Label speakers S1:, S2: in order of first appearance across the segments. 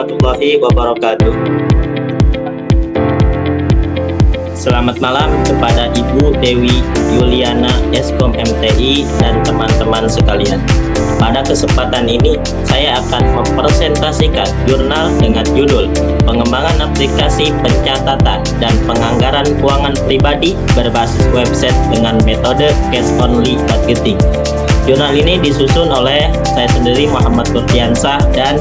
S1: warahmatullahi wabarakatuh. Selamat malam kepada Ibu Dewi Yuliana Eskom MTI dan teman-teman sekalian. Pada kesempatan ini, saya akan mempresentasikan jurnal dengan judul Pengembangan Aplikasi Pencatatan dan Penganggaran Keuangan Pribadi berbasis website dengan metode cash only budgeting. Jurnal ini disusun oleh saya sendiri, Muhammad Nurdiansah, dan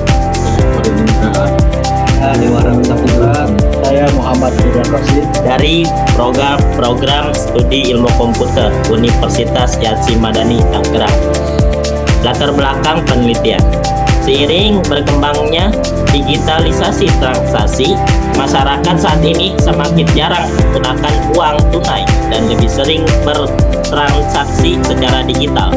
S2: saya Muhammad Firdan Rosid
S1: dari program Studi Ilmu Komputer Universitas Yatsi Madani Tangerang. Latar belakang penelitian: seiring berkembangnya digitalisasi transaksi, masyarakat saat ini semakin jarang menggunakan uang tunai dan lebih sering bertransaksi secara digital.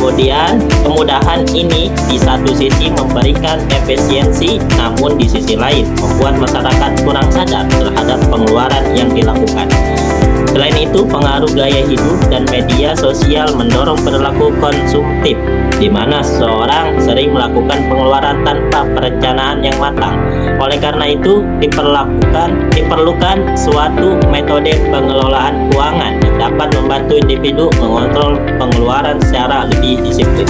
S1: Kemudahan ini di satu sisi memberikan efisiensi, namun di sisi lain membuat masyarakat kurang sadar terhadap pengeluaran yang dilakukan. Selain itu, pengaruh gaya hidup dan media sosial mendorong perilaku konsumtif, di mana seseorang sering melakukan pengeluaran tanpa perencanaan yang matang. Oleh karena itu, diperlukan suatu metode pengelolaan keuangan yang dapat membantu individu mengontrol pengeluaran secara lebih disiplin.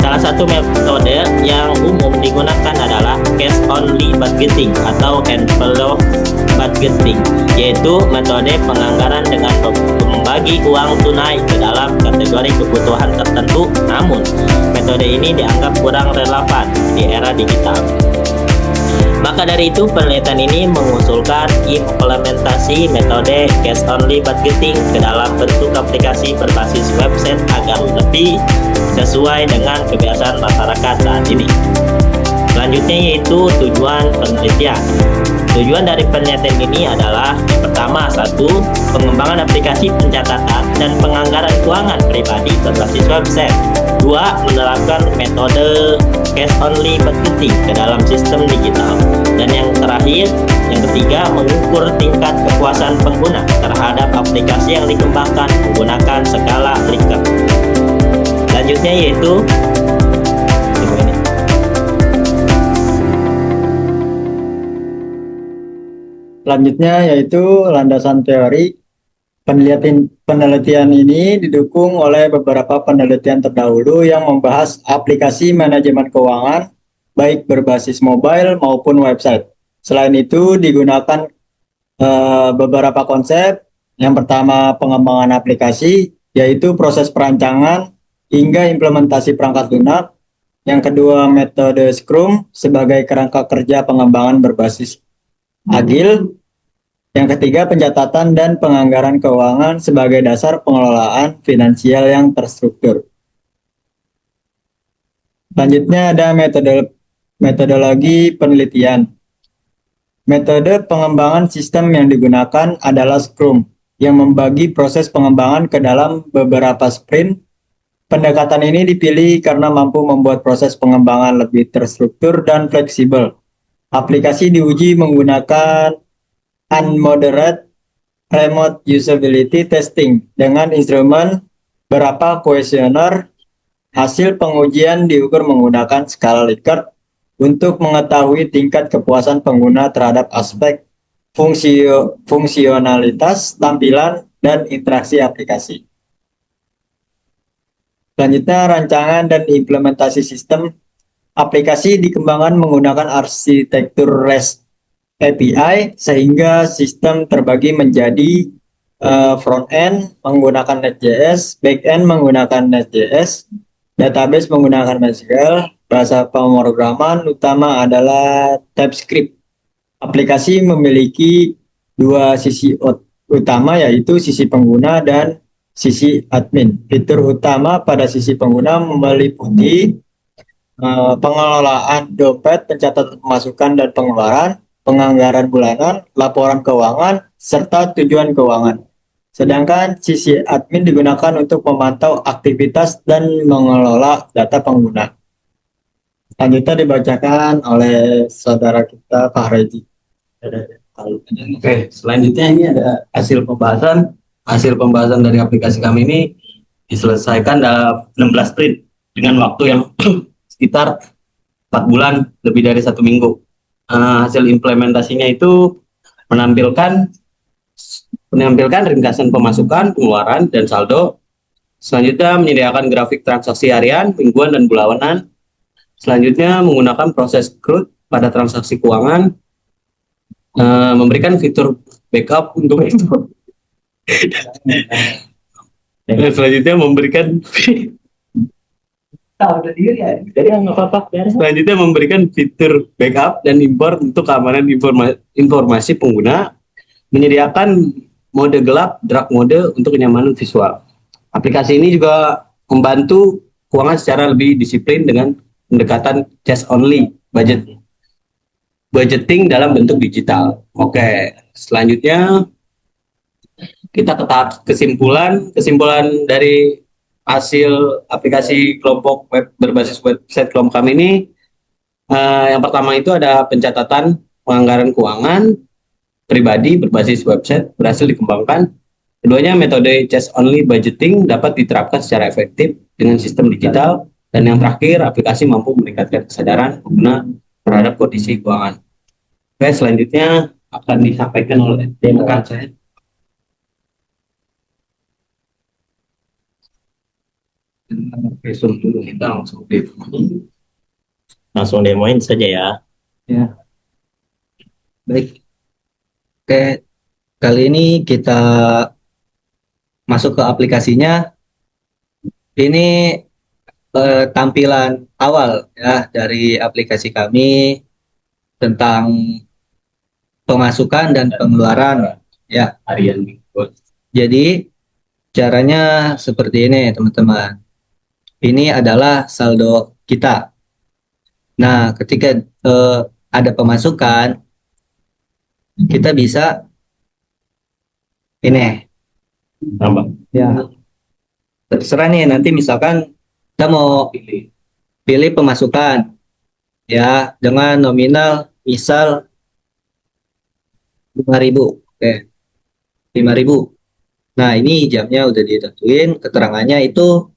S1: Salah satu metode yang umum digunakan adalah cash only budgeting atau envelope budgeting, yaitu metode penganggaran dengan membagi uang tunai ke dalam kategori kebutuhan tertentu. Namun, metode ini dianggap kurang relevan di era digital. Maka dari itu, penelitian ini mengusulkan implementasi metode cash only budgeting ke dalam bentuk aplikasi berbasis website agar lebih sesuai dengan kebiasaan masyarakat saat ini. Selanjutnya yaitu tujuan penelitian. Tujuan dari penelitian ini adalah yang pertama, satu, pengembangan aplikasi pencatatan dan penganggaran keuangan pribadi berbasis website. Dua, menerapkan metode cash only budgeting ke dalam sistem digital. Dan yang terakhir, yang ketiga, mengukur tingkat kepuasan pengguna terhadap aplikasi yang dikembangkan menggunakan skala Likert. Selanjutnya yaitu
S2: landasan teori. Penelitian ini didukung oleh beberapa penelitian terdahulu yang membahas aplikasi manajemen keuangan baik berbasis mobile maupun website. Selain itu digunakan beberapa konsep. Yang pertama, pengembangan aplikasi, yaitu proses perancangan hingga implementasi perangkat lunak. Yang kedua, metode Scrum sebagai kerangka kerja pengembangan berbasis agil. Yang ketiga, pencatatan dan penganggaran keuangan sebagai dasar pengelolaan finansial yang terstruktur. Selanjutnya ada metodologi penelitian. Metode pengembangan sistem yang digunakan adalah Scrum, yang membagi proses pengembangan ke dalam beberapa sprint. Pendekatan ini dipilih karena mampu membuat proses pengembangan lebih terstruktur dan fleksibel. Aplikasi diuji menggunakan unmodered remote usability testing dengan instrumen beberapa kuesioner. Hasil pengujian diukur menggunakan skala Likert untuk mengetahui tingkat kepuasan pengguna terhadap aspek fungsionalitas, tampilan, dan interaksi aplikasi. Selanjutnya, rancangan dan implementasi sistem. Aplikasi dikembangkan menggunakan arsitektur REST API sehingga sistem terbagi menjadi front-end menggunakan Next.js, back-end menggunakan Next.js, database menggunakan MySQL, bahasa pemrograman utama adalah TypeScript. Aplikasi memiliki dua sisi utama, yaitu sisi pengguna dan sisi admin. Fitur utama pada sisi pengguna meliputi pengelolaan dompet, pencatatan pemasukan dan pengeluaran, penganggaran bulanan, laporan keuangan, serta tujuan keuangan. Sedangkan sisi admin digunakan untuk memantau aktivitas dan mengelola data pengguna. Selanjutnya dibacakan oleh saudara kita, Pak Regi.
S3: Oke, selanjutnya ini ada hasil pembahasan. Hasil pembahasan dari aplikasi kami ini diselesaikan dalam 16 sprint dengan waktu yang sekitar 4 bulan lebih dari 1 minggu. hasil implementasinya itu menampilkan ringkasan pemasukan, pengeluaran, dan saldo. Selanjutnya menyediakan grafik transaksi harian, mingguan, dan bulanan. Selanjutnya menggunakan proses CRUD pada transaksi keuangan, memberikan fitur backup untuk itu. Dan selanjutnya memberikan selanjutnya memberikan fitur backup dan import untuk keamanan informasi pengguna, menyediakan mode gelap, dark mode untuk kenyamanan visual. Aplikasi ini juga membantu keuangan secara lebih disiplin dengan pendekatan cash only budgeting dalam bentuk digital. Oke, selanjutnya kita ke tahap kesimpulan dari hasil aplikasi kelompok web berbasis website kelompok kami ini. Yang pertama itu ada pencatatan penganggaran keuangan pribadi berbasis website berhasil dikembangkan. Keduanya, metode cash only budgeting dapat diterapkan secara efektif dengan sistem digital. Dan yang terakhir, aplikasi mampu meningkatkan kesadaran pengguna terhadap kondisi keuangan. Oke, selanjutnya akan disampaikan oleh rekan saya. Dulu kita
S1: Langsung demoin saja ya.
S4: Ya, baik. Oke, kali ini kita masuk ke aplikasinya. Ini tampilan awal ya dari aplikasi kami tentang pemasukan dan pengeluaran ya.
S3: harian minggu.
S4: Jadi caranya seperti ini teman-teman. Ini adalah saldo kita. Nah, ketika ada pemasukan, kita bisa ini
S3: Tambah
S4: ya. Terserah nih, nanti misalkan kita mau pilih pemasukan ya dengan nominal misal 5.000. Oke. 5.000. Nah, ini jamnya udah ditentuin, keterangannya itu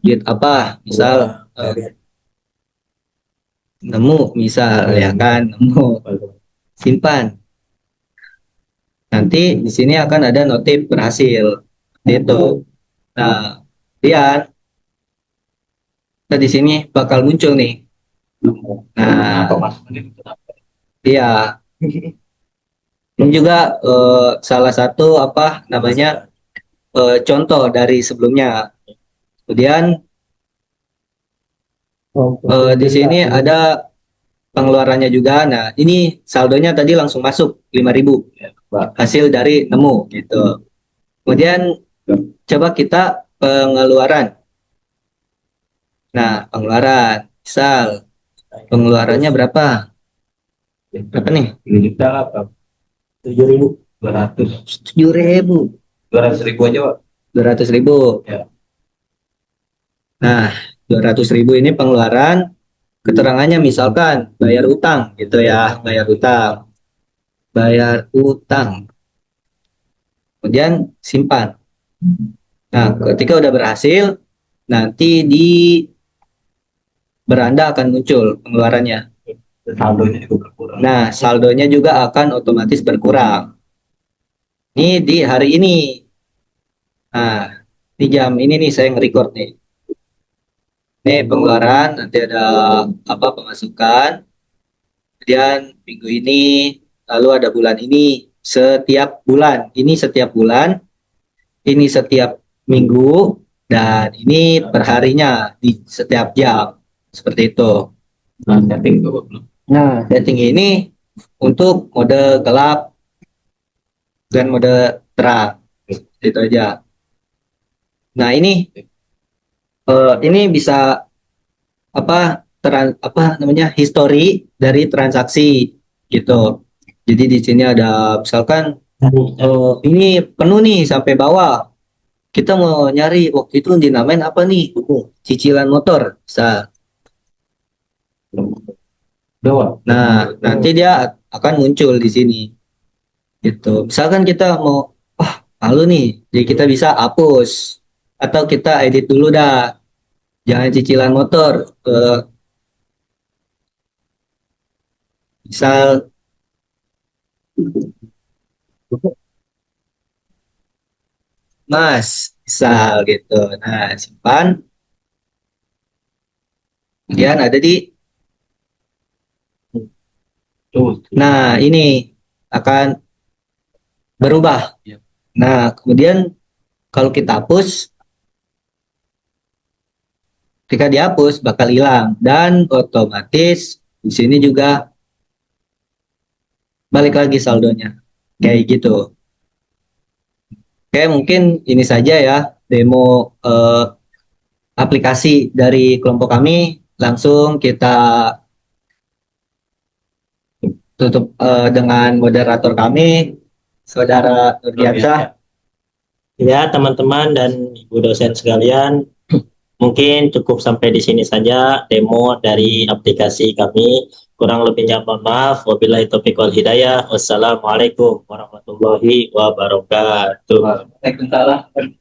S4: duit apa? Misal nemu, misal ya kan, nemu. Simpan. Nanti di sini akan ada notif berhasil. Itu. Nah, kemudian kita di sini bakal muncul nih. Nah, iya. Ini juga salah satu apa namanya contoh dari sebelumnya. Kemudian di sini ada pengeluarannya juga. Nah, ini saldonya tadi langsung masuk 5.000 hasil dari nemu gitu. Kemudian coba kita pengeluaran. Nah, pengeluaran misal pengeluarannya berapa? Berapa nih?
S3: 7.200.
S4: 7.000.
S3: 200.000 aja, Pak.
S4: 200.000.
S3: Ya.
S4: Nah, 200.000 ini pengeluaran. Keterangannya misalkan bayar utang gitu ya, bayar utang. Bayar utang. Kemudian simpan. Nah, ketika udah berhasil, nanti di beranda akan muncul pengeluarannya.
S3: Saldonya juga berkurang.
S4: Nah, saldonya juga akan otomatis berkurang. Ini di hari ini. Nah, di jam ini nih saya nge-record nih. Ini pengeluaran, nanti ada apa pemasukan. Kemudian minggu ini, lalu ada bulan ini. Setiap bulan, ini setiap bulan, ini setiap minggu, dan ini perharinya di setiap jam. Seperti itu.
S3: Nah, setting tuh belum.
S4: Nah, setting ini untuk mode gelap dan mode terang. Itu aja. Nah, ini bisa apa namanya history dari transaksi gitu. Jadi di sini ada misalkan ini penuh nih sampai bawah. Kita mau nyari waktu itu dinamain apa nih? Cicilan motor. Bisa. Nah, nanti dia akan muncul di sini. Gitu. Misalkan kita mau malu nih, jadi kita bisa hapus atau kita edit dulu dah. Jangan cicilan motor. Misal Mas, misal gitu. Nah, simpan. Kemudian ada di, nah ini akan berubah.
S3: Iya.
S4: Nah, kemudian kalau kita hapus, ketika dihapus bakal hilang dan otomatis di sini juga balik lagi saldonya. Kayak gitu. Oke, mungkin ini saja ya demo aplikasi dari kelompok kami. Langsung kita tutup dengan moderator kami, Saudara Nurdiansyah.
S1: Ya, teman-teman dan ibu dosen sekalian, mungkin cukup sampai di sini saja demo dari aplikasi kami. Kurang lebihnya mohon maaf. Wabillahi taufiq wal hidayah. Wassalamualaikum warahmatullahi wabarakatuh.
S4: Waalaikumsalam.